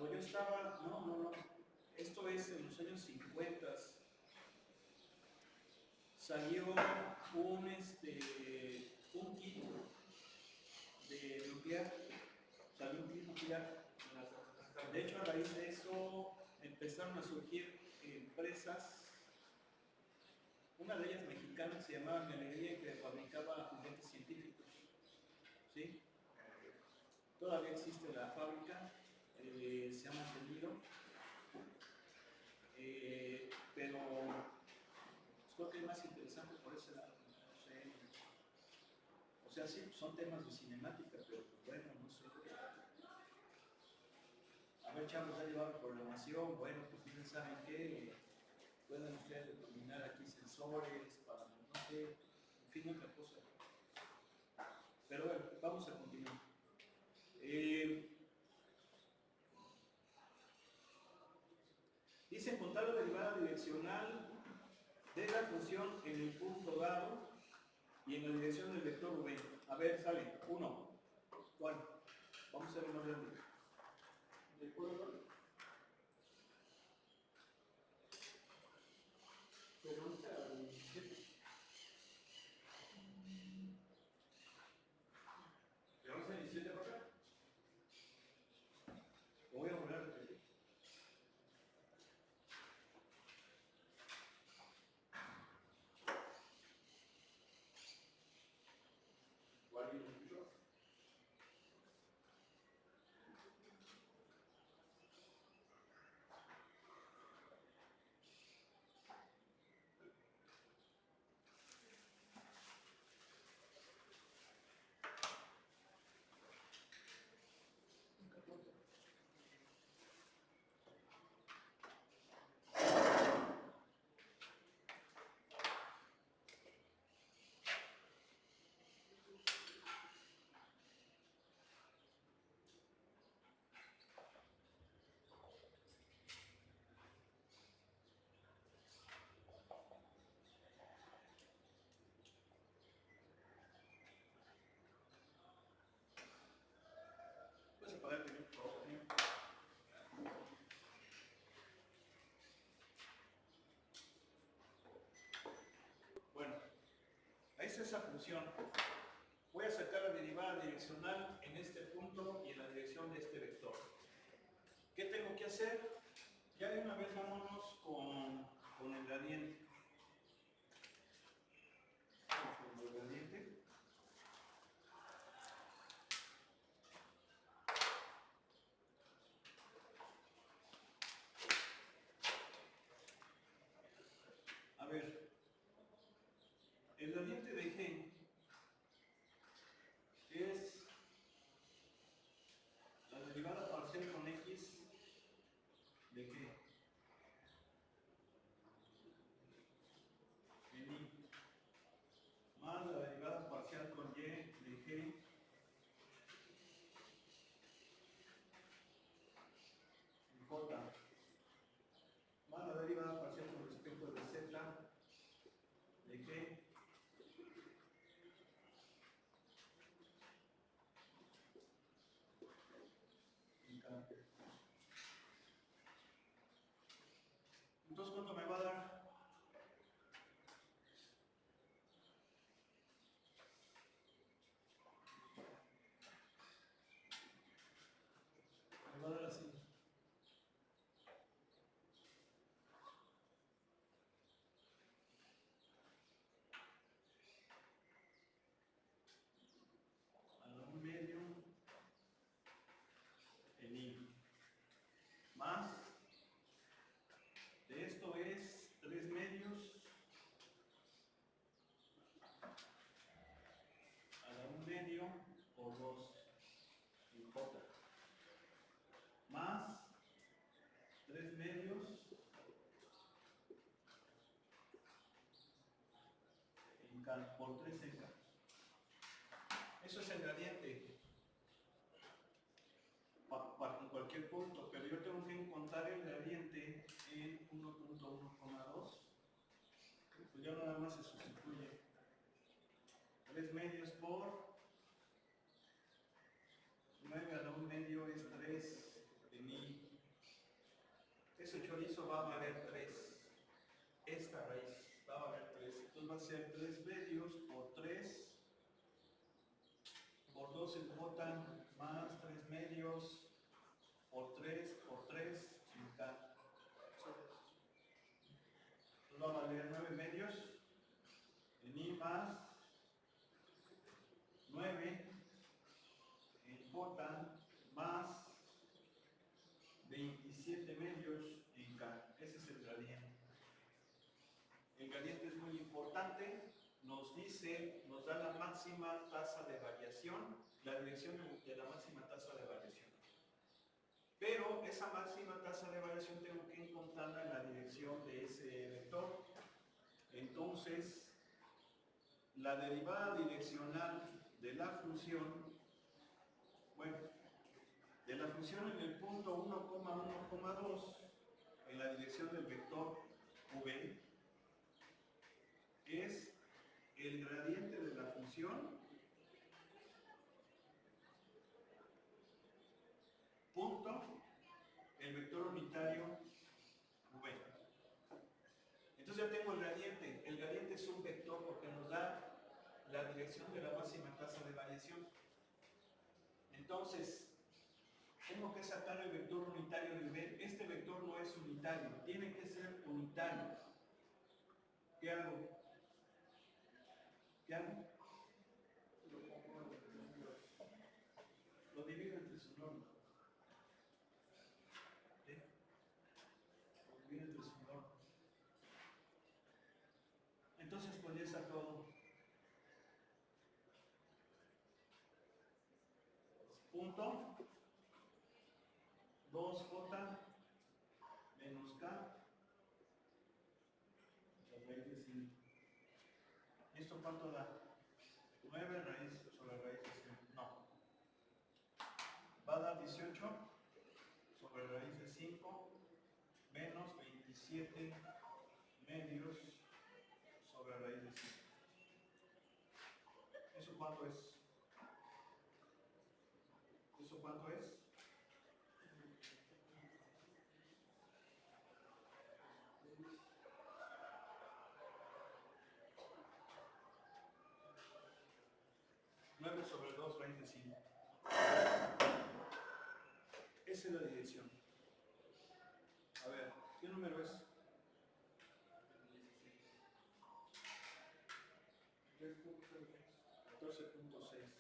cuando yo estaba, no, esto es en los años 50, salió un kit de nuclear, salió un kit nuclear. De hecho, a raíz de eso empezaron a surgir empresas, una de ellas mexicana se llamaba Mi Alegría, que fabricaba juguetes científicos, ¿sí? Todavía existe la fábrica, se ha mantenido, pero creo que es más interesante por ese lado, no sé. O sea, sí, son temas de cinemática, pero pues bueno, no sé. A ver, chavos, ya llevaron programación, bueno, pues miren, ¿saben qué? Pueden ustedes determinar aquí sensores para, no sé, en fin, otra cosa. Pero bueno, vamos a continuar. Dice encontrar la derivada direccional de la función en el punto dado y en la dirección del vector v. A ver, sale. 1. ¿Cuál? Vamos a hacer más grande. ¿De acuerdo? Pero no está el 17. ¿Le vamos a 17 para acá? Lo voy a volver a repetir. ¿Alguien lo escuchó? Puedes apagar el primero, por favor, señor. Bueno, ahí está esa función. Voy a sacar la derivada direccional en este punto y en la dirección de este vector. ¿Qué tengo que hacer? Ya de una vez vámonos con el gradiente. Vamos con el gradiente. A ver, el gradiente de G es la derivada parcial con X de G en Y, más la derivada parcial con Y de G en J, más la derivada parcial con respecto de Z de G en K. Entonces, ¿cuánto me va a dar? Me va a dar así. A la 1 medio en Y. Más de esto es 3 medios a la 1 medio por 2 en J. Más 3 medios en K, por 3 en K. Eso es el gradiente en cualquier punto, pero yo tengo que encontrar el gradiente en 1.1,2. Pues ya nada más se sustituye 3 medios por 9 a la 1 medio es 3 en Y ese chorizo va a valer 3. Esta raíz va a valer 3. Entonces va a ser 3 medios por 3 por 2 en J más 3 medios por 3 en K. Entonces va a valer 9 medios en I más 9 en J más 27 medios en K. Ese es el gradiente. El gradiente es muy importante. Nos dice, nos da la máxima tasa de variación, la dirección de la máxima tasa de variación. Pero esa máxima tasa de variación tengo que encontrarla en la dirección de ese vector. Entonces, la derivada direccional de la función, bueno, de la función en el punto 1,1,2 en la dirección del vector v es el gradiente de la función punto el vector unitario v. Entonces ya tengo el gradiente. El gradiente es un vector porque nos da la dirección de la máxima tasa de variación. Entonces, tengo que sacar el vector unitario de v. Este vector no es unitario, tiene que ser unitario. ¿Qué hago? ¿Qué hago? Lo divido entre su norma. ¿Sí? Lo divido entre su norma. Entonces, pues ya está todo. Punto 2j menos k, la raíz de 5. ¿Esto cuánto da? 9 raíz sobre raíz de 5. No. Va a dar 18 sobre raíz de 5 menos 27 medios sobre raíz de 5. ¿Eso cuánto es? ¿Eso cuánto es? Nueve sobre 2 raíz de 5. Esa es la dirección. A ver, ¿qué número es? 14.6.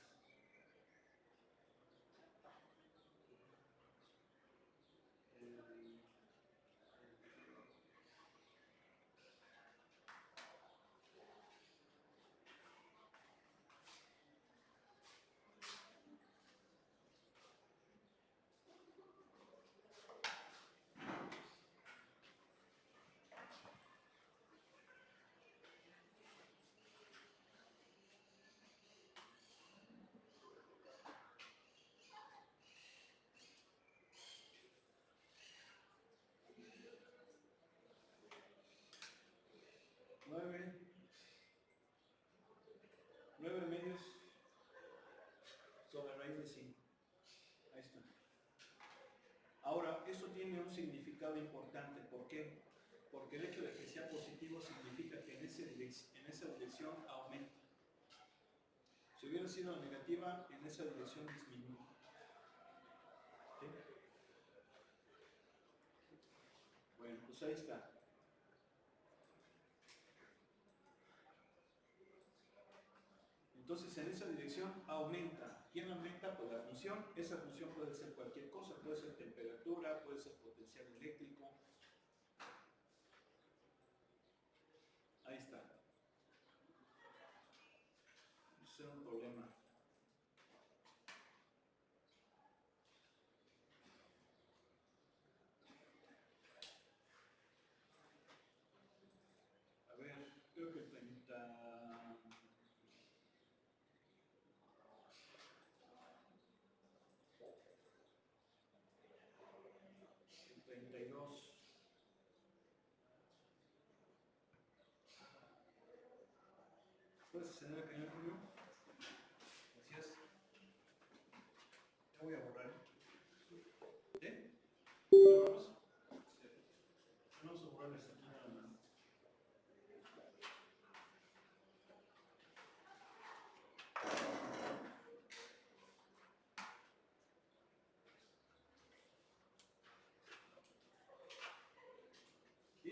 Nueve medios sobre raíz de 5. Ahí está. Ahora, eso tiene un significado importante. ¿Por qué? Porque el hecho de que sea positivo significa que en esa dirección aumenta. Si hubiera sido negativa, en esa dirección disminuye. ¿Sí? Bueno, pues ahí está. Entonces en esa dirección aumenta. ¿Quién aumenta? Pues la función. Esa función puede ser cualquier cosa, puede ser temperatura, puede ser potencial eléctrico. Ahí está. Ese es un problema. A ver, creo que 32. ¿Puedes encender el cañón conmigo? Gracias. Ya voy a borrar. ¿Sí? ¿Ya vamos? Sí.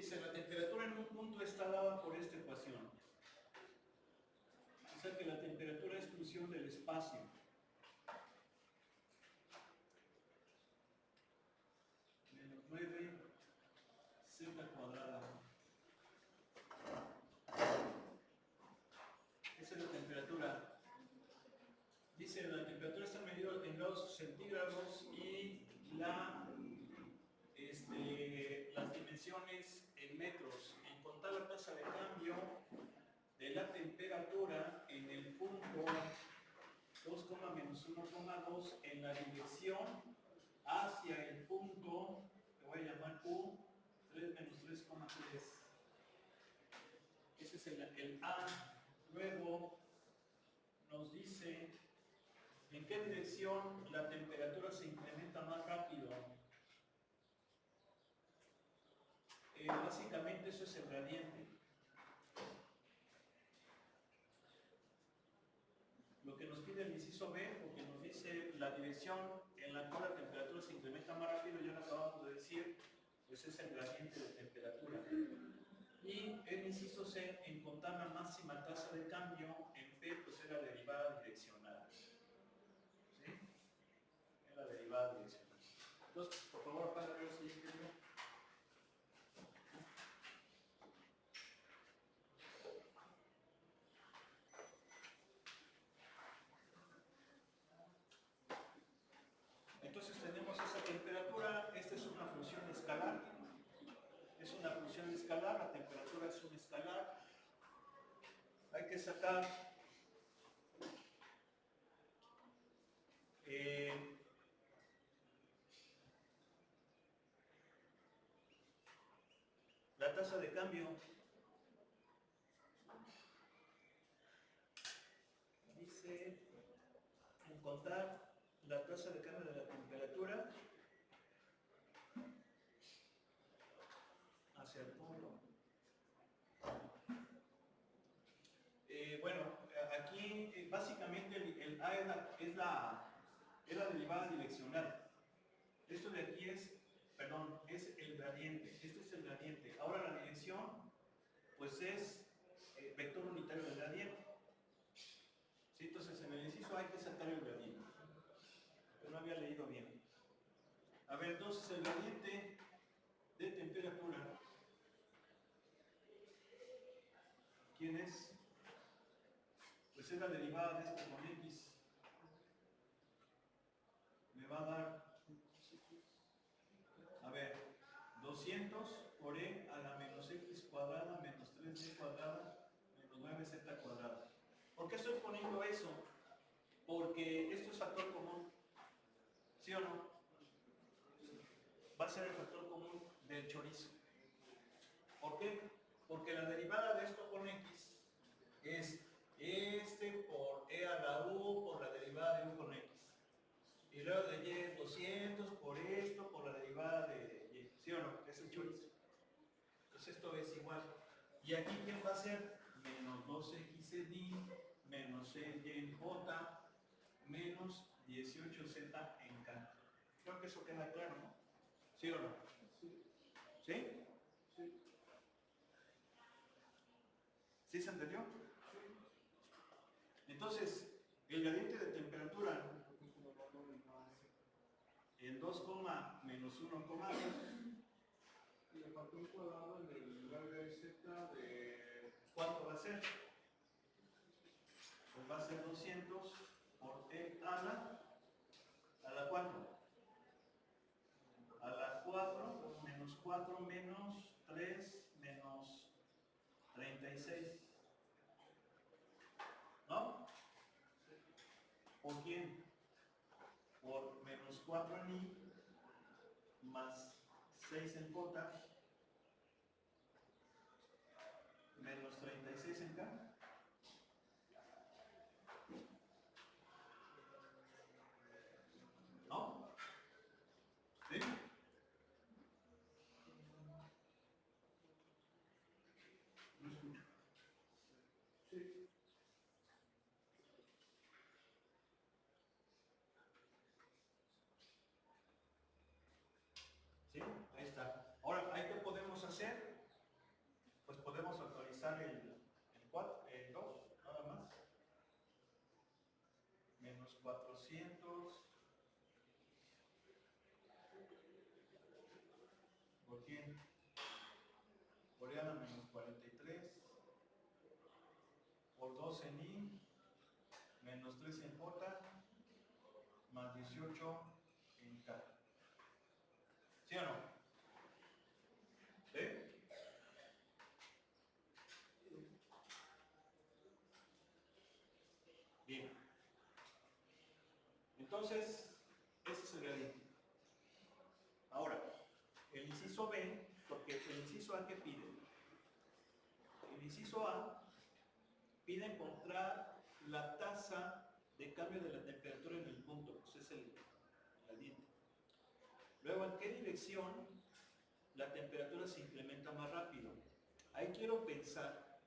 Dice, la temperatura en un punto está dada por esta ecuación. O sea que la temperatura es función del espacio. Menos 9 z cuadrada. Esa es la temperatura. Dice, la temperatura está medida en grados centígrados y las dimensiones en metros. Encontrar la tasa de cambio de la temperatura en el punto 2, menos 1,2 en la dirección hacia el punto, que voy a llamar Q, 3 menos 3,3. Ese es el A. Luego nos dice en qué dirección la temperatura se incrementa más rápido. Básicamente eso es el gradiente. Lo que nos pide el inciso B, porque nos dice la dirección en la cual la temperatura se incrementa más rápido, ya lo acabamos de decir, pues es el gradiente de temperatura. Y el inciso C, encontrar la máxima tasa de cambio en P, pues es la derivada direccional. ¿Sí? Es la derivada direccional. Entonces, por favor, apaga el siguiente video. Entonces tenemos esa temperatura, esta es una función escalar, es una función escalar, la temperatura es un escalar, hay que sacar la tasa de cambio. Dice encontrar la tasa de cambio de la temperatura hacia el punto. Bueno, aquí básicamente el A es la derivada direccional. Esto de aquí es el gradiente. Este es el gradiente. Ahora la dirección, pues es vector unitario del gradiente. ¿Sí? Entonces en el inciso hay que sacar el gradiente. Pero no había leído bien. A ver, entonces el gradiente de temperatura, ¿quién es? Pues es la derivada de esto con X. Me va a dar, a ver, 200 por E a la menos X cuadrada menos 3D cuadrada menos 9Z cuadrada. ¿Por qué estoy poniendo eso? Porque esto es factor común. ¿Sí o no? Va a ser el factor común del chorizo. ¿Por qué? Porque la derivada de esto con X es por E a la U por la derivada de U con X. Y luego de Y es 200 por esto, por la derivada de Y. ¿Sí o no? Es el chorizo. Entonces esto es igual. ¿Y aquí quién va a ser? Menos 2x en Y, menos 6y en J, menos 18z en K. Creo que eso queda claro, ¿no? ¿Sí o no? ¿Sí? Sí. ¿Sí se entendió? Sí. Entonces, el gradiente de temperatura en 2, menos 1,2 y el factor cuadrado en el lugar de z de... ¿cuánto va a ser? Pues va a ser 200 por E a la 4. A la 4 menos 4 menos 3 menos 36. ¿No? ¿Por quién? Por menos 4 en I más 6 en J menos 36 en K. ¿No? ¿Sí? No escucho. Sí. ¿Sí? Ahí está. Ahora, ¿ahí qué podemos hacer? quién? Coreana menos 43 por 2 en I menos 3 en J más 18 en K. ¿Sí o no? ¿Sí? Bien. Entonces, ese es el gradiente. Ahora, el inciso B, porque el inciso A, ¿qué pide? El inciso A pide encontrar la tasa de cambio de la temperatura en el punto, pues es el gradiente. Luego, ¿en qué dirección la temperatura se incrementa más rápido? Ahí quiero pensar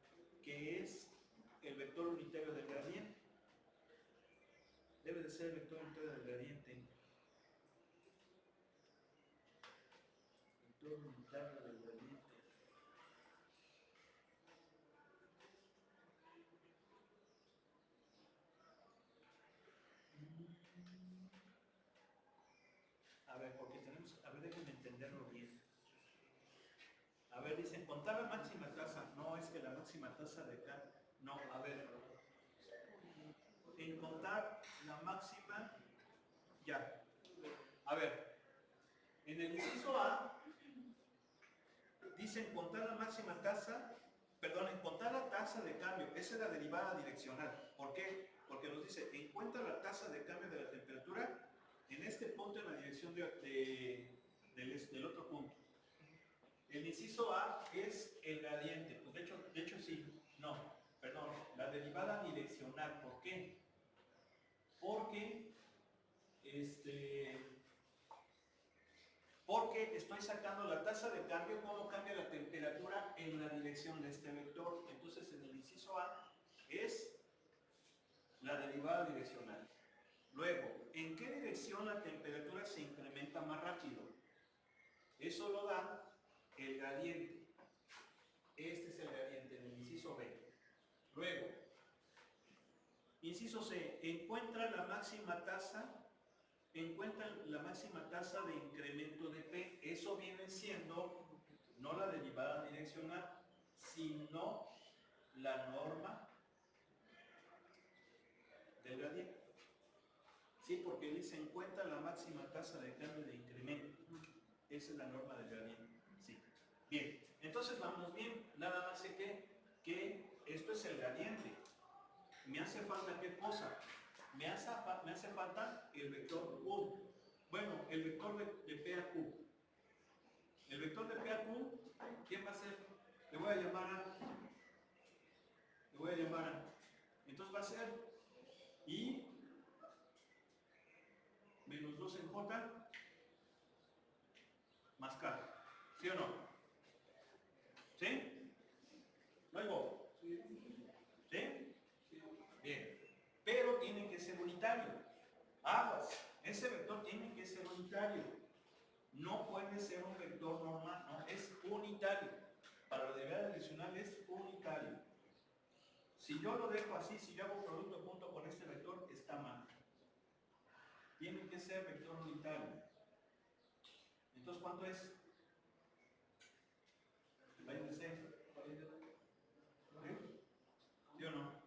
que es el vector unitario del gradiente. Debe de ser el vector unitario del gradiente. Vector unitario del gradiente. A ver, porque tenemos, a ver, déjenme entenderlo bien. A ver, dicen, contar la máxima tasa. No, es que la máxima tasa de acá. No, a ver. En contar la máxima, ya. A ver, en el inciso A, dicen contar la máxima tasa, perdón, en contar la tasa de cambio. Esa es la derivada direccional. ¿Por qué? Porque nos dice, encuentra la tasa de cambio de la temperatura en este punto en la dirección del otro punto. El inciso A es el gradiente. Pues de hecho sí. No, perdón. La derivada direccional. ¿Por qué? Porque porque estoy sacando la tasa de cambio, cómo cambia la temperatura en la dirección de este vector. Entonces en el inciso A es la derivada direccional. Luego, ¿en qué dirección la temperatura se incrementa más rápido? Eso lo da el gradiente. Este es el gradiente del inciso B. Luego, inciso C, encuentra la máxima tasa de incremento de P. Eso viene siendo no la derivada direccional, sino la norma del gradiente. Sí, porque dice encuentra la máxima tasa de cambio de incremento. Esa es la norma del gradiente. Sí. Bien, entonces vamos bien. Nada más sé que esto es el gradiente. ¿Me hace falta qué cosa? Me hace falta el vector Q. Bueno, el vector de P a Q. El vector de P a Q, ¿quién va a ser? Le voy a llamar a. Entonces va a ser I menos 2 en J más K. ¿Sí o no? ¿Sí? ¿Luego? ¿Sí? Bien. Pero tiene que ser unitario. Aguas. Ese vector tiene que ser unitario. No puede ser un vector normal, no, es unitario. Para la derivada direccional es unitario. Si yo lo dejo así, si yo hago producto junto con este vector, está mal. Tiene que ser vector unitario. Entonces, ¿cuánto es? Raíz de 6. ¿Sí o no?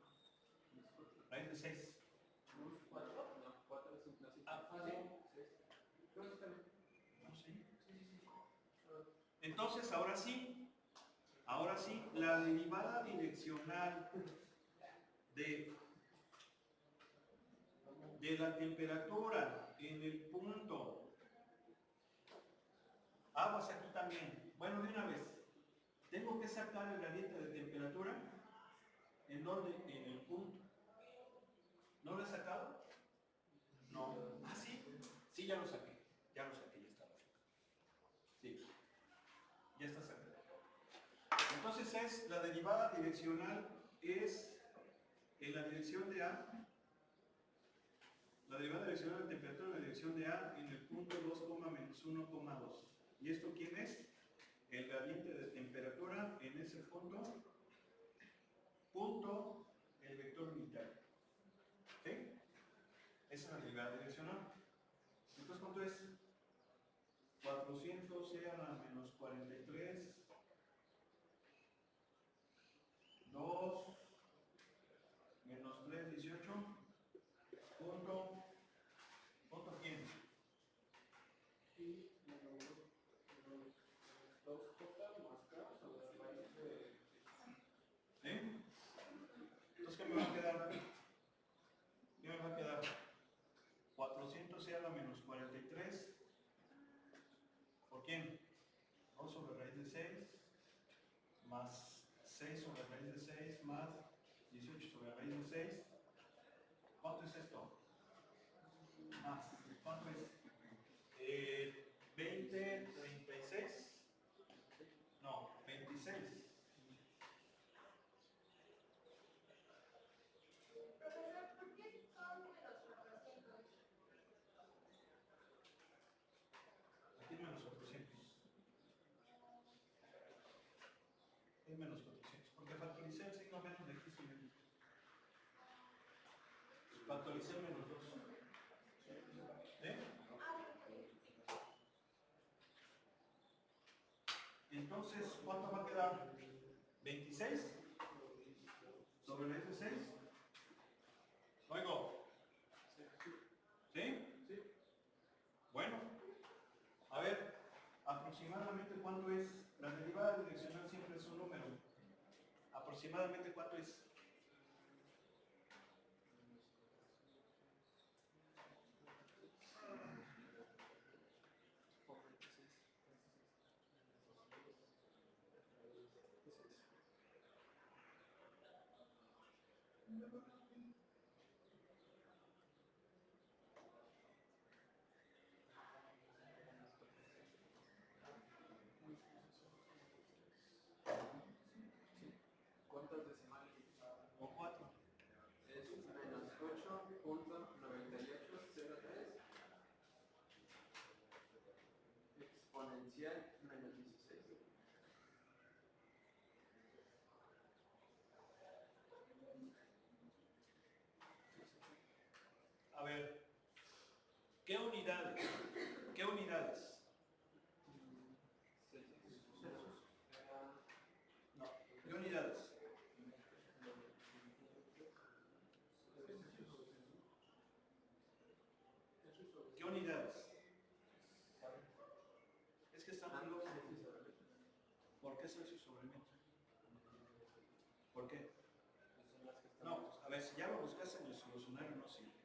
Raíz de 6. 4, no, 4 es un clásico. No sé. Entonces, ahora sí, la derivada direccional de la temperatura en el punto. Aguas aquí también. Bueno, de una vez. Tengo que sacar el gradiente de temperatura. ¿En dónde? En el punto. ¿No lo he sacado? No. ¿Ah, sí? Sí, ya lo saqué. Ya estaba. Sí. Ya está sacado. Entonces la derivada direccional es en la dirección de A. La derivada direccional de temperatura en la dirección de A en el punto 2, menos 1,2. ¿Y esto quién es? El gradiente de temperatura en ese punto, el vector unitario. ¿Ok? Esa es la derivada direccional. Entonces, ¿cuánto es? 400 C a la menos 43 ¿qué me va a quedar? ¿Qué me va a quedar? 400 y a la menos 43. ¿Por quién? 2 sobre raíz de 6 más 6 sobre raíz de 6 más 18 sobre raíz de 6. ¿Cuánto es esto? Más. ¿Cuánto es? 20, 36. No, 26. Profesor, ¿por qué son menos 400? Aquí es menos 400. Es menos 400. Porque factoricé el signo menos de aquí. Factoricé menos 2. ¿Eh? Entonces, ¿cuánto va a quedar? 26 sobre raíz de 6. Oigo. ¿Sí? Sí. Bueno, a ver, aproximadamente cuánto es. La derivada direccional siempre es un número. Aproximadamente cuánto es. ¿Cuántas decimales? O 4. Es menos 8.9803 exponencial menos 16. A ver, ¿qué unidades? ¿Qué unidades? No, ¿qué unidades? ¿Qué unidades? Es que están dando. ¿Por qué Celsius sobre metro? ¿Por qué? No, pues, a ver, si ya lo buscas en el solucionario no sirve.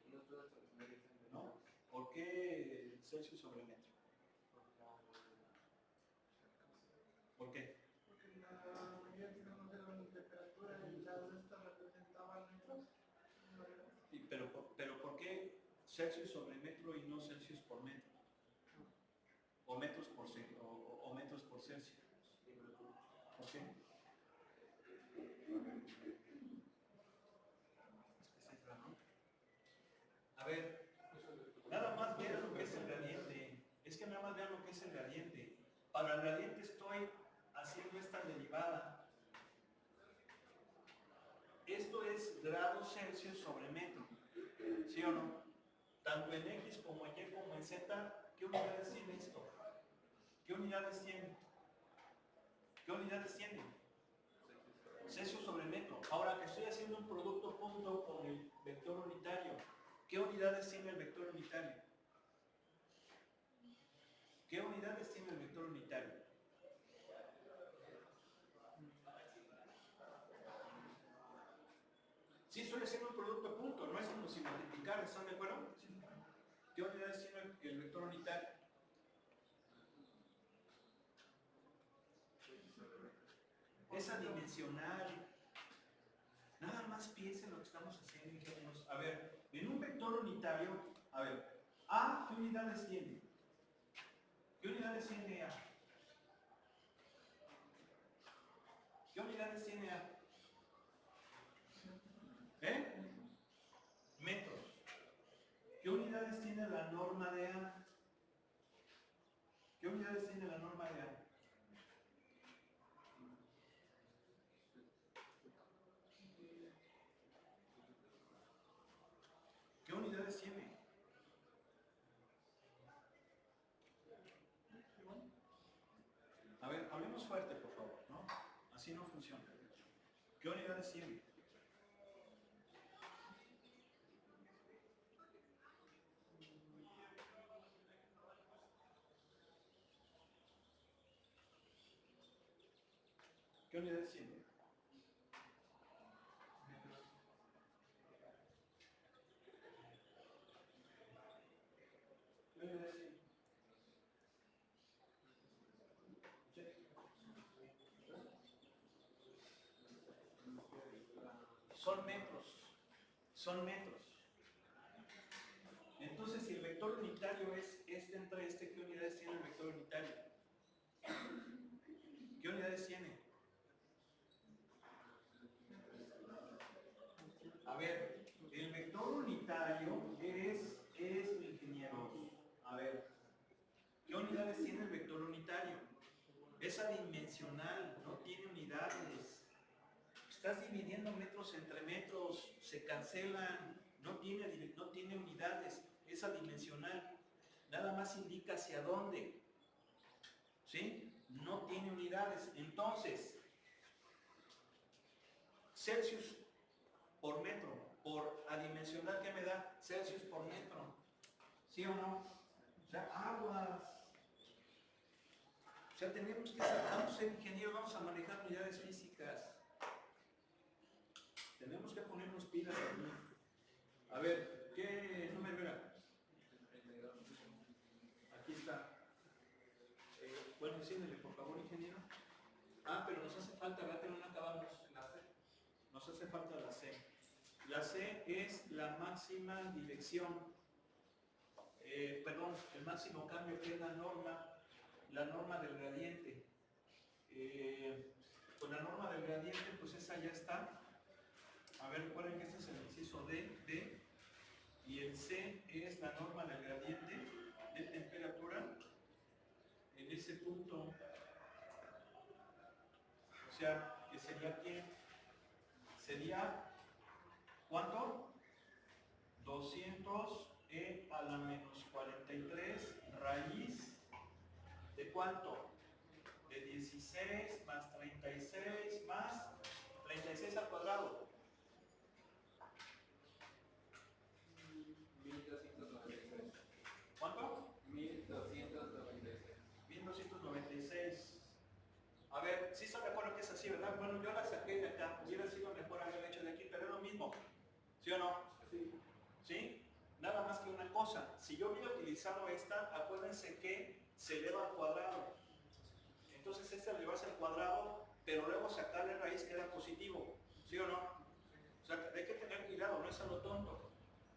¿No? ¿Por qué Celsius sobre metro? ¿Por qué? Porque la mayoría tenemos la temperatura y las de estas representaban metros. Pero ¿por qué Celsius sobre metro y no Celsius por metro? O metros por, o metros por Celsius. ¿Por qué? A ver, nada más vean lo que es el gradiente. Es que nada más vean lo que es el gradiente. Para el gradiente estoy haciendo esta derivada. Esto es grados Celsius sobre metro. ¿Sí o no? Tanto en X como en Y como en Z, ¿qué unidades tiene esto? ¿Qué unidades tiene? ¿Qué unidades tiene? Celsius sobre metro. Ahora que estoy haciendo un producto punto con el vector unitario, ¿qué unidades tiene el vector unitario? ¿Qué unidades tiene el vector unitario? Sí, estoy haciendo un producto punto, no es como si multiplicar, ¿están de acuerdo? ¿Qué unidades tiene el vector unitario? Es adimensional. Nada más piensen lo que estamos haciendo, ingenieros. A ver, en un vector unitario, a ver, A, ¿qué unidades tiene? ¿Qué unidades tiene A? ¿Qué unidades tiene A? ¿Eh? Metros. ¿Qué unidades tiene la norma de A? ¿Qué unidades tiene la norma de A? ¿Qué unidades tiene? A ver, hablemos fuerte, por favor, ¿no? Así no funciona. ¿Qué unidades tiene? ¿Qué unidades tiene? Son metros. Son metros. Entonces, si el vector unitario es este entre este, ¿qué unidades tiene el vector unitario? ¿Qué unidades tiene? A ver, el vector unitario es ingenieros. A ver, ¿qué unidades tiene el vector unitario? Es adimensional, no tiene unidades. Estás dividiendo metros entre metros, se cancelan, no tiene unidades, es adimensional. Nada más indica hacia dónde. ¿Sí? No tiene unidades. Entonces, Celsius por metro, por adimensional, ¿qué me da? Celsius por metro. ¿Sí o no? O sea, aguas. O sea, tenemos que ser, vamos a ser ingenieros, vamos a manejar unidades físicas. Tenemos que ponernos pilas aquí. A ver, ¿qué número era? Aquí está. Bueno, enciéndele, por favor, ingeniero. Ah, pero nos hace falta, ¿verdad que no la acabamos? La C. Nos hace falta la C. La C es la máxima dirección. Perdón, el máximo cambio que es la norma del gradiente. Con la norma del gradiente, pues esa ya está. A ver, recuerden que este es el inciso D, y el C es la norma del gradiente de temperatura en ese punto. O sea, que sería ¿qué? Sería, ¿cuánto? 200e a la menos 43 raíz ¿de cuánto? De 16 más 36 más 36 al cuadrado. 1296. ¿Cuánto? 1296. 1296. A ver, sí se me acuerdo que es así, ¿verdad? Bueno, yo la saqué de acá. Hubiera sido mejor haberla hecho de aquí, pero es lo mismo. ¿Sí o no? Sí. ¿Sí? Nada más que una cosa. Si yo hubiera utilizado esta, acuérdense que se eleva al cuadrado. Entonces esta elevase al cuadrado, pero luego sacarle raíz queda positivo. ¿Sí o no? O sea, hay que tener cuidado, no es a lo tonto.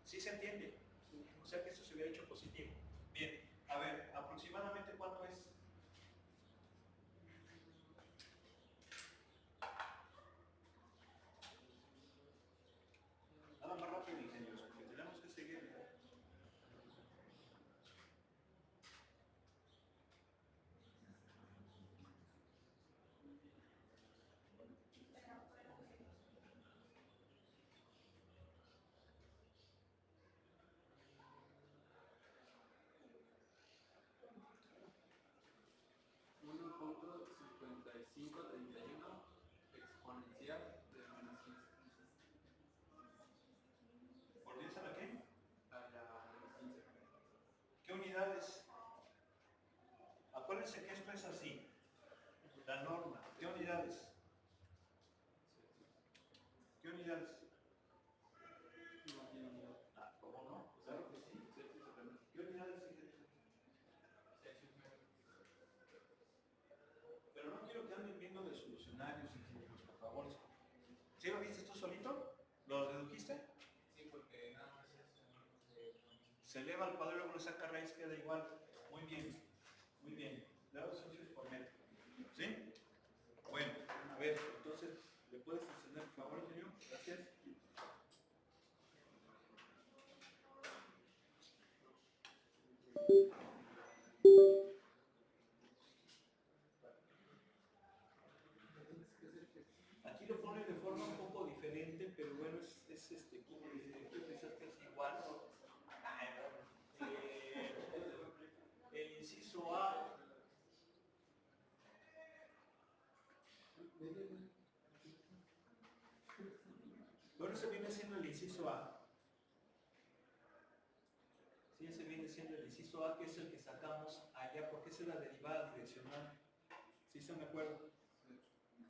¿Sí se entiende? O sea que esto se hubiera hecho positivo. Bien, a ver, aproximadamente ¿cuánto es? Nada más rápido, ingenieros, porque tenemos que seguir. Punto 5531 exponencial de menos 15 ¿Por 10 a la qué? a la menos 15. ¿Qué unidades? Acuérdense que esto es así. La norma. ¿Qué unidades? ¿Qué unidades? No tiene unidad. Ah, ¿cómo no? Claro que sí. Celsius o menos. ¿Qué unidades? Celsius menos. Pero no quiero que anden viendo de solucionarios, ingenieros, por favor. ¿Sí lo viste tú solito? ¿Lo dedujiste? Sí, porque nada más es Se eleva al cuadrado y luego le saca raíz, queda igual. Muy bien, muy bien. Grados Celsius por metro. ¿Sí? Bueno, a ver, entonces, ¿le puedes encender, por favor, ingeniero? Gracias. Aquí lo pone de forma un poco diferente, pero bueno, quiero pensar que es igual. El inciso A. Bueno, ese viene siendo el inciso A. Sí, ese viene siendo el inciso A, que es el que sacamos allá, porque esa es la derivada direccional. ¿Sí se me acuerda?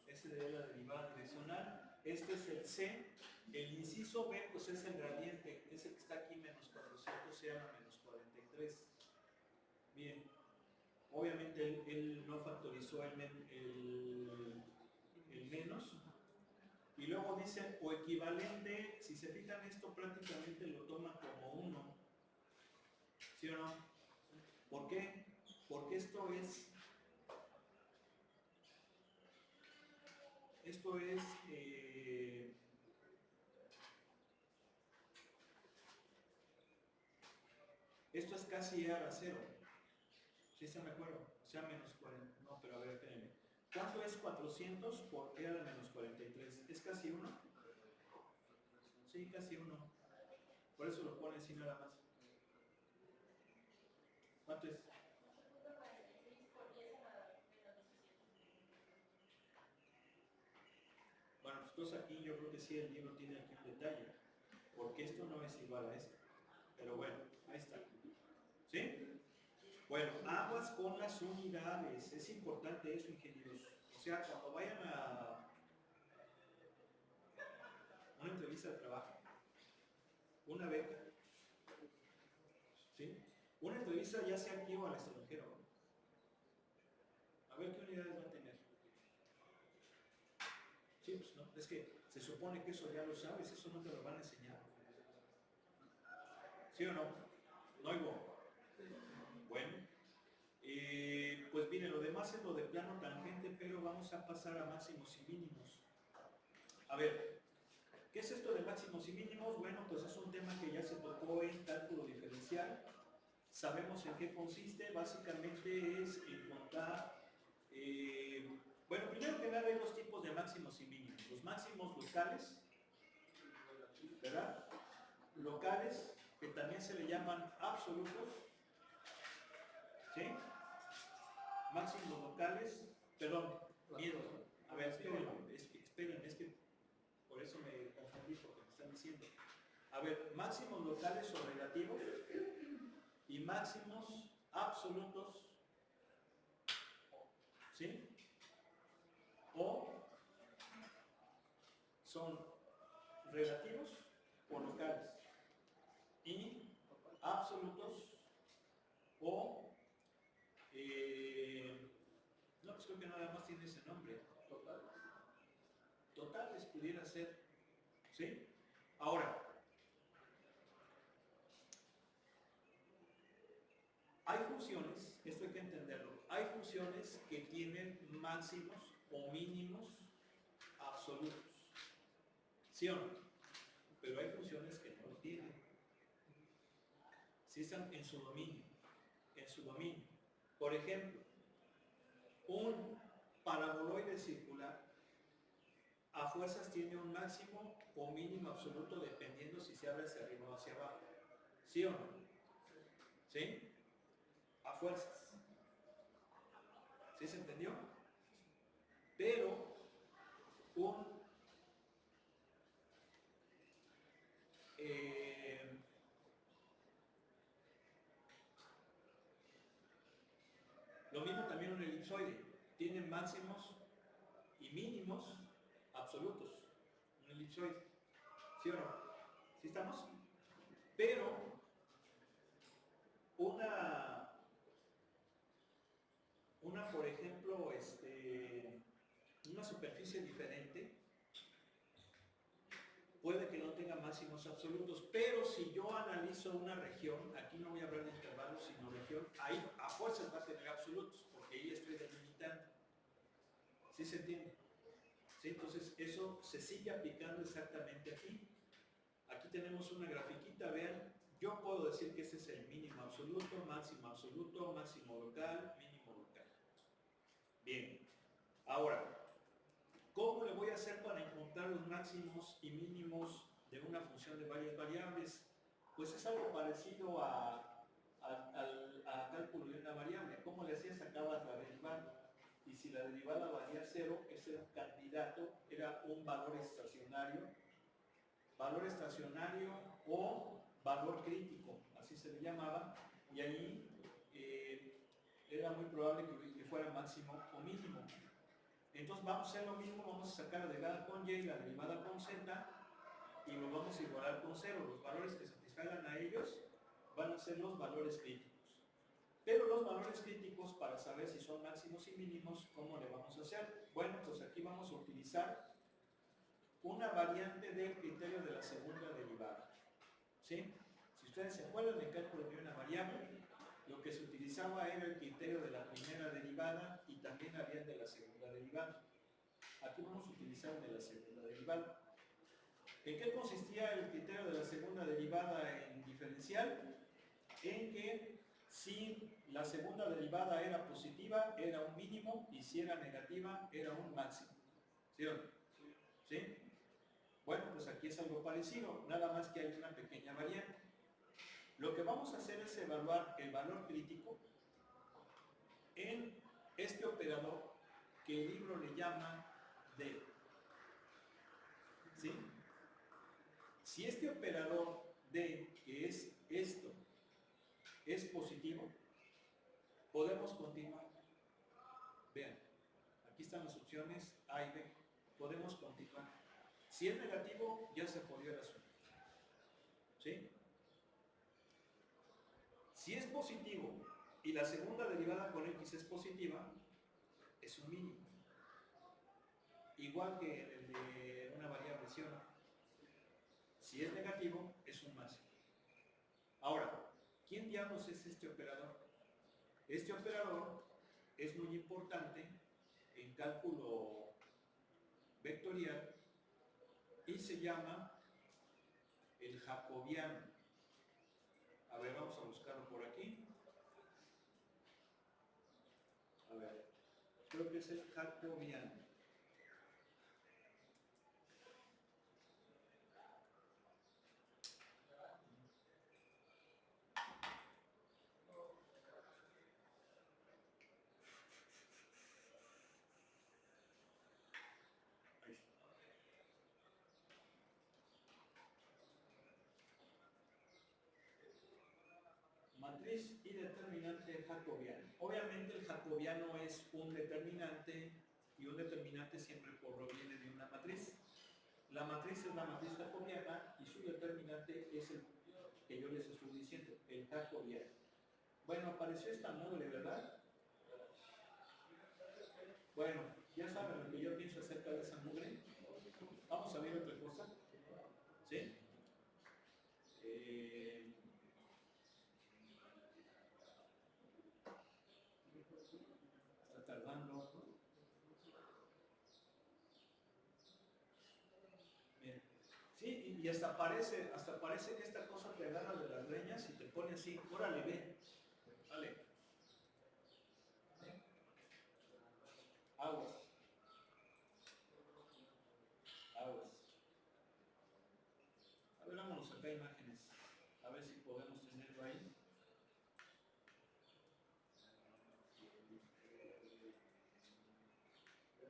Ese de la derivada direccional. Este es el C. El inciso B, pues es el gradiente. Ese que está aquí, menos 400, se llama menos 43. Bien. Obviamente él no factorizó el menos. Y luego luego dice o equivalente, si se fijan esto prácticamente lo toman como 1, ¿sí o no? ¿Por qué? Porque esto es esto es casi E a la 0. ¿Sí se me acuerdo? O sea, menos 40. No, pero a ver, espérenme. ¿Cuánto es 400 por E a la menos 43? ¿Es casi 1? Sí, casi 1. Por eso lo pone así nada más. ¿Cuánto es? Bueno, pues entonces aquí yo creo que sí el libro tiene aquí un detalle. Porque esto no es igual a esto. Pero bueno, ahí está. ¿Sí? Bueno, aguas con las unidades. Es importante eso, ingenieros. O sea, cuando vayan a una entrevista de trabajo, una beca, ¿sí? Una entrevista ya sea aquí o al extranjero. A ver qué unidades va a tener. Sí, pues no, es que se supone que eso ya lo sabes, eso no te lo van a enseñar. ¿Sí o no? No oigo. Bueno, pues miren, lo demás es lo de plano tangente, pero vamos a pasar a máximos y mínimos. A ver, ¿qué es esto de máximos y mínimos? Bueno, pues es un tema que ya se tocó en cálculo diferencial. Sabemos en qué consiste, básicamente es encontrar, bueno, primero que nada hay dos tipos de máximos y mínimos. Los máximos locales, ¿verdad? Locales, que también se le llaman absolutos, ¿sí? Máximos locales, perdón, miedo. A ver, esperen, es que por eso me confundí, porque me están diciendo. A ver, máximos locales o relativos y máximos absolutos, ¿sí? O son relativos o locales y absolutos o no, pues creo que nada más tiene ese nombre. Totales pudiera ser, ¿sí? Ahora, hay funciones, esto hay que entenderlo, hay funciones que tienen máximos o mínimos absolutos, ¿sí o no? Pero hay funciones que no lo tienen. Si están en su dominio, en su dominio. Por ejemplo, un paraboloide circular a fuerzas tiene un máximo o mínimo absoluto dependiendo si se abre hacia arriba o hacia abajo. ¿Sí o no? ¿Sí? A fuerzas. ¿Sí se entendió? Pero lo mismo también un elipsoide. Tiene máximos y mínimos absolutos. Un elipsoide. ¿Sí o no? ¿Sí estamos? Pero por ejemplo, una superficie diferente puede que no tenga máximos absolutos, pero si yo analizo una región, aquí no voy a hablar de intervalos, sino región, ahí a fuerzas va a tener absolutos, porque ahí estoy delimitando. ¿Sí se entiende? ¿Sí? Entonces, eso se sigue aplicando exactamente aquí. Aquí tenemos una grafiquita, vean, yo puedo decir que ese es el mínimo absoluto, máximo local, mínimo local. Bien, ahora, ¿cómo le voy a hacer para encontrar los máximos y mínimos de una función de varias variables? Pues es algo parecido a cálculo de una variable. ¿Cómo le hacías? Sacabas la derivada. Y si la derivada valía 0, ese era un candidato, era un valor estacionario o valor crítico, así se le llamaba, y ahí era muy probable que fuera máximo o mínimo. Entonces vamos a hacer lo mismo, vamos a sacar la derivada con y la derivada con z y lo vamos a igualar con 0. Los valores que satisfagan a ellos van a ser los valores críticos. Pero los valores críticos, para saber si son máximos y mínimos, ¿cómo le vamos a hacer? Bueno, pues aquí vamos a utilizar una variante del criterio de la segunda derivada. ¿Sí? Si ustedes se acuerdan del cálculo de una variable, lo que se utilizaba era el criterio de la primera derivada y también había de la segunda derivada. Aquí vamos a utilizar el de la segunda derivada. ¿En qué consistía el criterio de la segunda derivada en diferencial? En que si la segunda derivada era positiva, era un mínimo, y si era negativa, era un máximo. ¿Sí o no? ¿Sí? Bueno, pues aquí es algo parecido, nada más que hay una pequeña variante. Lo que vamos a hacer es evaluar el valor crítico en este operador que el libro le llama D. ¿Sí? Si este operador D, que es esto, es positivo, podemos continuar. Vean, aquí están las opciones A y B. Podemos continuar. Si es negativo, ya se jodió el asunto. ¿Sí? Si es positivo y la segunda derivada con X es positiva, es un mínimo. Igual que el de una variable, ¿sí o no? Si es negativo, es un máximo. Ahora, ¿quién diablos es este operador? Este operador es muy importante en cálculo vectorial y se llama el jacobiano. A ver, vamos a buscarlo por aquí. A ver, creo que es el jacobiano. Matriz y determinante jacobiano. Obviamente el jacobiano es un determinante y un determinante siempre proviene de una matriz. La matriz es la matriz jacobiana y su determinante es el que yo les estoy diciendo, el jacobiano. Bueno, apareció esta mugre, ¿verdad? Bueno, ya saben lo que yo pienso acerca de esa mugre. Vamos a ver otra cosa. ¿Sí? Está tardando. Miren. Sí, y hasta aparece que esta cosa te agarra de las greñas y te pone así, órale, ve. Vale. Aguas. Aguas. A ver, vámonos acá a imágenes. A ver si podemos tenerlo ahí.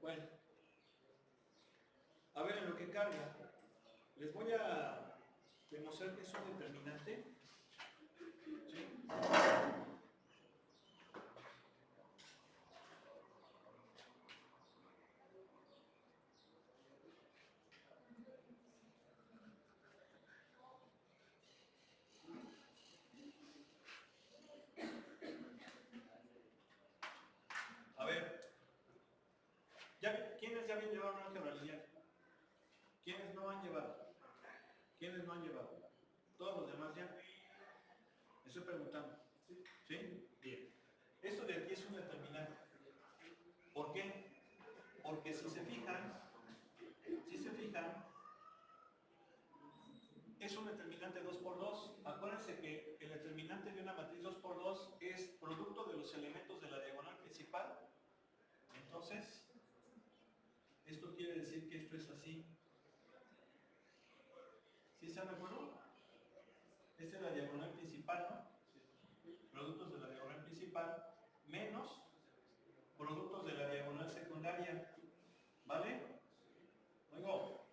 Bueno. A ver, en lo que carga, les voy a demostrar que es un determinante. ¿Sí? A ver, ¿quiénes ya habían llevado un álgebra lineal? ¿Quiénes no han llevado? ¿Quiénes no han llevado? Todos los demás ya. Me estoy preguntando. ¿Sí? Bien. Esto de aquí es un determinante. ¿Por qué? Porque si se fijan, es un determinante 2×2. Acuérdense que el determinante de una matriz 2×2 es producto de los elementos de la diagonal principal. Entonces, esto quiere decir que esto es así. ¿Sí están de acuerdo? Esta es la diagonal principal, ¿no? Productos de la diagonal principal menos productos de la diagonal secundaria. ¿Vale? Oigo.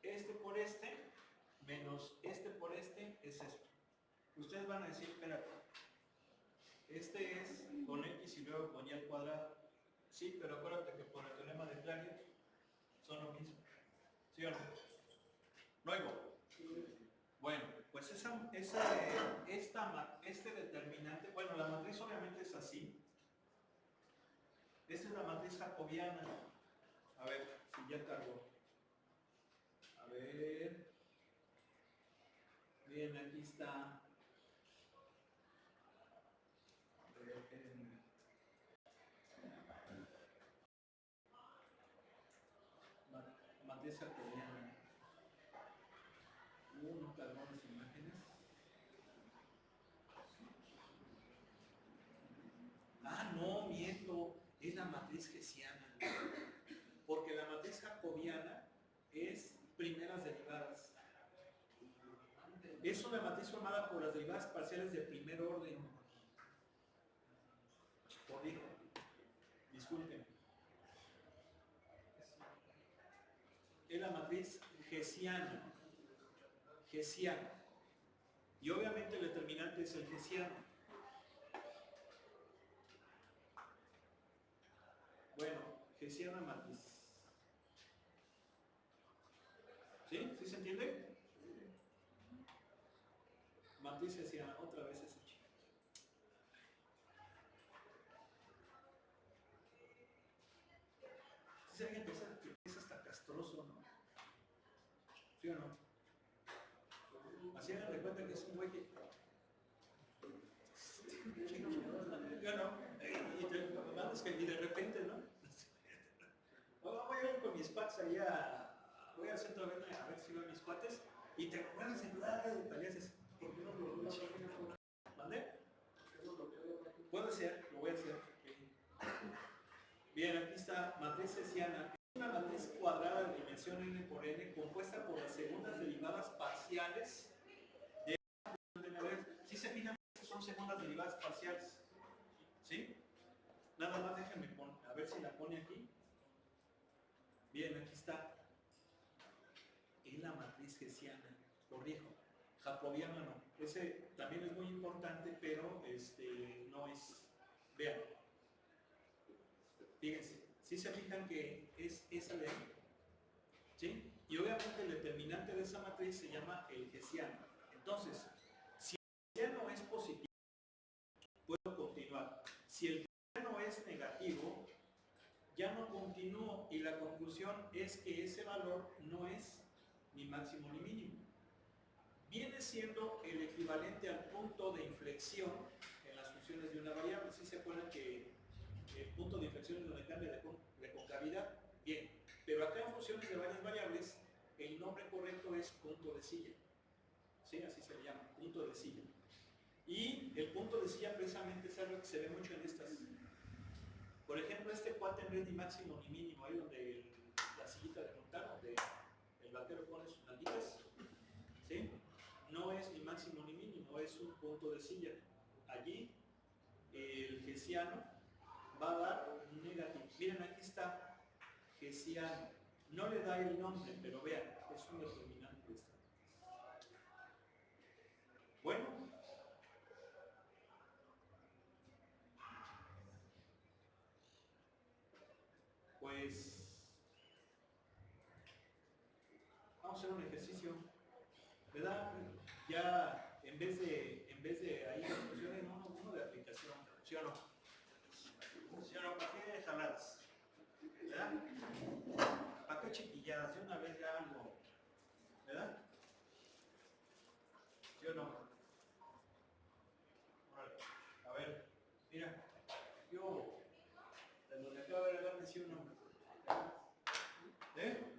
Este por este menos este por este es esto. Ustedes van a decir, espérate, este es con X y luego con Y al cuadrado. Sí, pero acuérdate que por el teorema de Clairaut son lo mismo. ¿Sí o no? Luego, bueno, pues ese este determinante, bueno, la matriz obviamente es así. Esta es la matriz jacobiana. A ver, si ya cargó. A ver. Bien, aquí está. A ver, matriz jacobiana. No cargó las imágenes. Ah, no, miento. Es la matriz hessiana. Porque la matriz jacobiana es primeras derivadas. Es una matriz formada por las derivadas parciales de primer orden. Corrijo. Disculpen. Es la matriz hessiana. Hessiana. Y obviamente el determinante es el hessiano. Bueno, hessiana matriz. ¿Sí? ¿Sí se entiende? Matriz hessiana, otra vez ese chico. ¿Sí se alguien piensa que es hasta castroso, no? ¿Sí o no? Así hagan de cuenta que es un güey que... Yo no. Y de repente, ¿no? Voy a ir con mis cuates allá, voy al centro de venta a ver si veo a mis cuates y te acuerdas de dudar de detalles. ¿Por qué no lo ¿Mande? Puede ser, lo voy a hacer. Bien, aquí está matriz hessiana. Es una matriz cuadrada de dimensión n por n compuesta por las segundas derivadas parciales de si se fijan, son segundas derivadas parciales. ¿Sí? Nada más déjenme poner, a ver si la pone aquí. Bien, aquí está. Es la matriz hessiana. Corrijo. Jacobiana no. Ese también es muy importante, pero no es. Vean. Fíjense. Si se fijan que es esa de ahí. ¿Sí? Y obviamente el determinante de esa matriz se llama el hessiano. Entonces, si el hessiano es positivo, puedo continuar. Si el hessiano es negativo, ya no continúo y la conclusión es que ese valor no es ni máximo ni mínimo. Viene siendo el equivalente al punto de inflexión en las funciones de una variable. ¿Sí se acuerdan que el punto de inflexión es donde cambia de concavidad? Bien, pero acá en funciones de varias variables, el nombre correcto es punto de silla. ¿Sí? Así se le llama, punto de silla. Y el punto de silla precisamente es algo que se ve mucho en estas. Por ejemplo, este cuate no es ni máximo ni mínimo, ahí donde la sillita de montar, donde el vaquero pone sus nalguitas, ¿sí? No es ni máximo ni mínimo, es un punto de silla. Allí el hessiano va a dar un negativo. Miren, aquí está hessiano. No le da el nombre, pero vean, es un determinante de esta. Bueno, pues vamos a hacer un ejercicio, ¿verdad? Ya en vez de ahí discusiones, uno de aplicación, ¿sí o no? ¿Sí o no? ¿Para qué jaladas? ¿Verdad? ¿Para qué chiquilladas? De una vez ya algo, ¿verdad? ¿Sí o no? A ver, mira, yo de lo que acabo de regalarme, ¿sí o no? ¿Eh?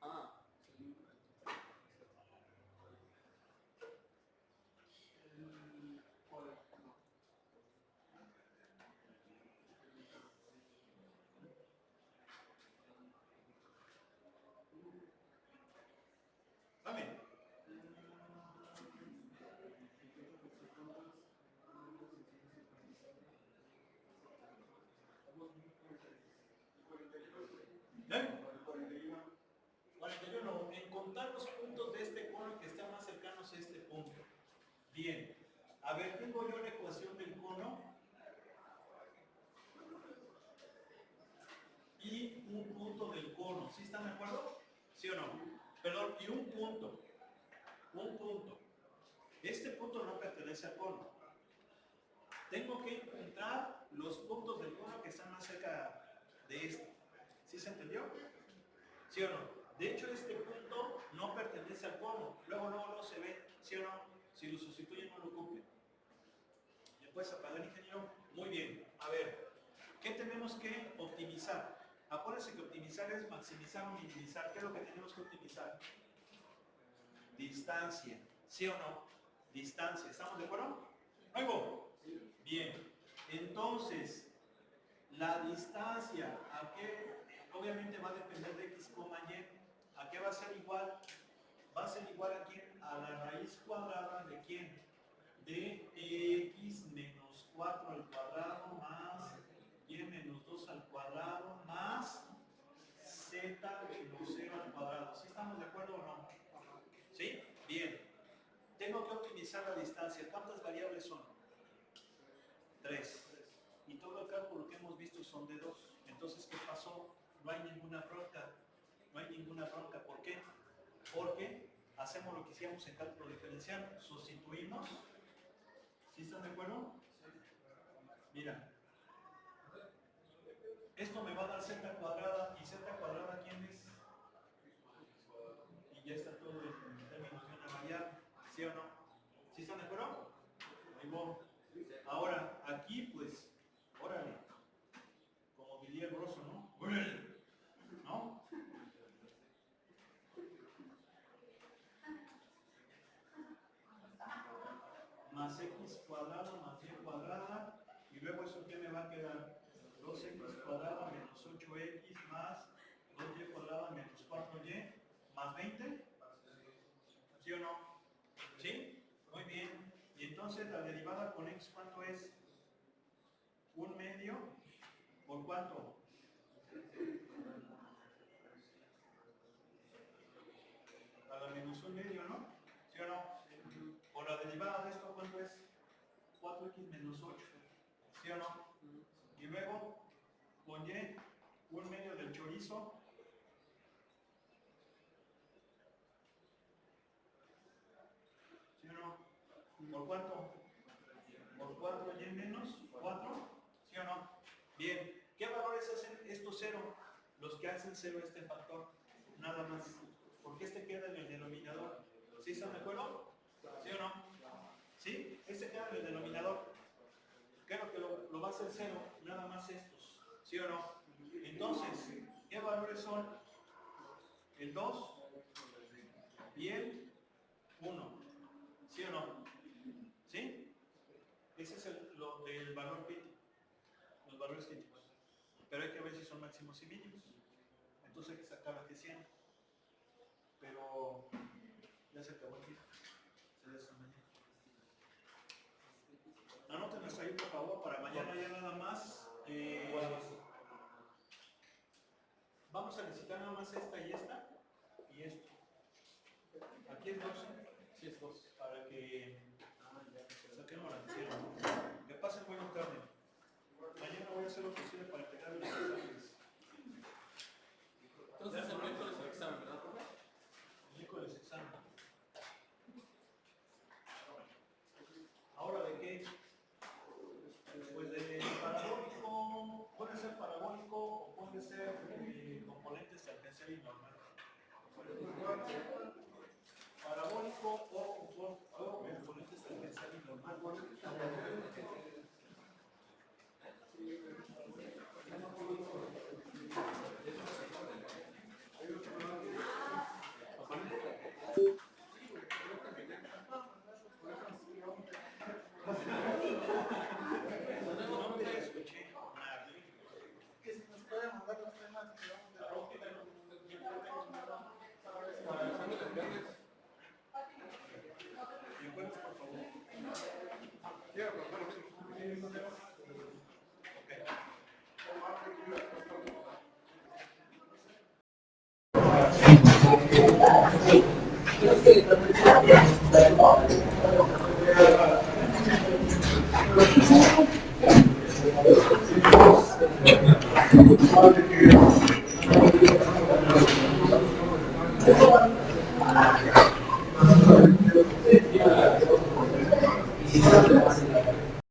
Ah, ingeniero? Y un punto. Este punto no pertenece al cono. Tengo que encontrar los puntos del cono que están más cerca de este. ¿Sí se entendió? ¿Sí o no? De hecho, este punto no pertenece al cono. Luego se ve, ¿sí o no? Si lo sustituyen, no lo cumple. ¿Me puedes apagar, ingeniero? Muy bien. A ver, ¿qué tenemos que optimizar? Acuérdense que optimizar es maximizar o minimizar. ¿Qué es lo que tenemos que optimizar? Distancia. ¿Sí o no? Distancia. ¿Estamos de acuerdo? ¿Luego? Bien. Entonces, la distancia, ¿a qué? Obviamente va a depender de x, y. ¿A qué va a ser igual? Va a ser igual a quién? A la raíz cuadrada de quién? De x menos 4 al cuadrado más y menos 2 al cuadrado más z menos 0 al cuadrado. ¿Sí estamos de acuerdo o no? ¿Sí? Bien. Tengo que optimizar la distancia. ¿Cuántas variables son? 3. Y todo el cálculo que hemos visto son de 2. Entonces, ¿qué pasó? No hay ninguna bronca. No hay ninguna bronca. ¿Por qué? Porque hacemos lo que hicimos en cálculo diferencial. Sustituimos. ¿Sí están de acuerdo? Mira. Esto me va a dar z cuadrada. ¿Y z cuadrada quién es? Y ya está todo en términos de una variable. ¿Sí o no? ¿Sí están de acuerdo? Ahí voy. Ahora, aquí pues, órale. Como diría el Grosso, ¿no? ¡Órale! ¿No? Más x cuadrada más y cuadrada. Y luego eso ¿qué me va a quedar? 2x cuadrada menos 8x más 2y cuadrada menos 4y más 20. ¿Sí o no? ¿Sí? Muy bien. Y entonces la derivada con x, ¿cuánto es? 1/2 ¿por cuánto? A la menos 1/2, ¿no? ¿Sí o no? Por la derivada de esto, ¿cuánto es? 4x menos 8. ¿Sí o no? Y luego, con y, 1/2 del chorizo. ¿Sí o no? ¿Por cuánto? Por 4y menos 4. ¿Sí o no? Bien. ¿Qué valores hacen estos 0? Los que hacen 0 este factor. Nada más. Porque este queda en el denominador. ¿Sí están de acuerdo? ¿Sí o no? ¿Sí? Este queda en el denominador. ¿Qué es lo que lo va a hacer 0? Nada más estos. ¿Sí o no? Entonces, ¿qué valores son? El 2 y el 1. ¿Sí o no? ¿Sí? Ese es el valor crítico. Los valores críticos. Pero hay que ver si son máximos y mínimos. Entonces hay que sacar la que 100. Pero ya se acabó el tiempo. Se desamañó. Anótenlas ahí por favor para mañana ya nada más. Vamos a necesitar nada más esta y esta y esto. Aquí es 12. Sí, es 12. Para que saquemos la 100. Que pasen buena tarde. Mañana voy a hacer lo posible para entregar los exámenes. Entonces el miércoles el examen, ¿verdad, profe? El miércoles examen. ¿Ahora de qué? Pues de parabólico, puede ser parabólico o puede ser componentes tangencial y normal. Parabólico o componentes tangencial y normal. No te escuché. Que si nos pueden mandar los temas que vamos a Para el examen del viernes. ¿Recuerdas, por favor? Quiero preguntar lo mismo. Gracias.